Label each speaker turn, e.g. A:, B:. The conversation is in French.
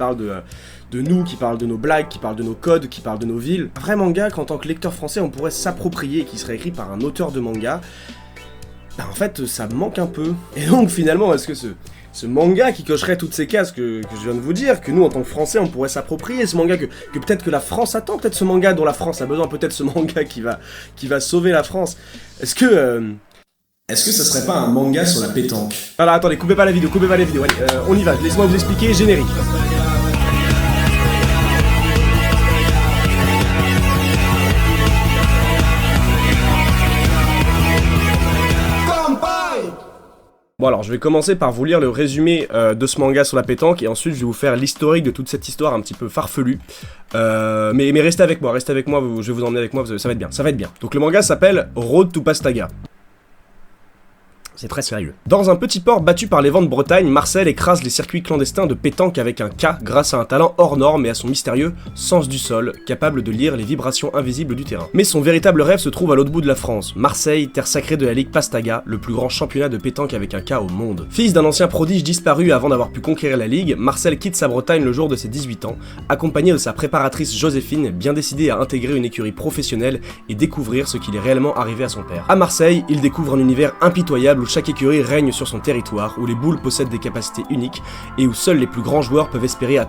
A: parle de nous, qui parle de nos blagues, qui parle de nos codes, qui parle de nos villes. Un vrai manga qu'en tant que lecteur français on pourrait s'approprier et qui serait écrit par un auteur de manga, bah en fait ça me manque un peu. Et donc finalement est-ce que ce manga qui cocherait toutes ces cases que je viens de vous dire, que nous en tant que français on pourrait s'approprier, ce manga que peut-être que la France attend, peut-être ce manga dont la France a besoin, peut-être ce manga qui va sauver la France. Est-ce que ça serait pas un manga sur la pétanque? Alors attendez, coupez pas la vidéo, allez, on y va, laissez-moi vous expliquer, générique. Bon alors, je vais commencer par vous lire le résumé de ce manga sur la pétanque, et ensuite je vais vous faire l'historique de toute cette histoire un petit peu farfelue. Mais restez avec moi, je vais vous emmener avec moi, ça va être bien. Donc le manga s'appelle Road to Pastaga. C'est très sérieux. Dans un petit port battu par les vents de Bretagne, Marcel écrase les circuits clandestins de pétanque avec un K grâce à un talent hors norme et à son mystérieux sens du sol, capable de lire les vibrations invisibles du terrain. Mais son véritable rêve se trouve à l'autre bout de la France, Marseille, terre sacrée de la Ligue Pastaga, le plus grand championnat de pétanque avec un K au monde. Fils d'un ancien prodige disparu avant d'avoir pu conquérir la Ligue, Marcel quitte sa Bretagne le jour de ses 18 ans, accompagné de sa préparatrice Joséphine, bien décidé à intégrer une écurie professionnelle et découvrir ce qu'il est réellement arrivé à son père. À Marseille, il découvre un univers impitoyable où chaque écurie règne sur son territoire, où les boules possèdent des capacités uniques et où seuls les plus grands joueurs peuvent espérer atteindre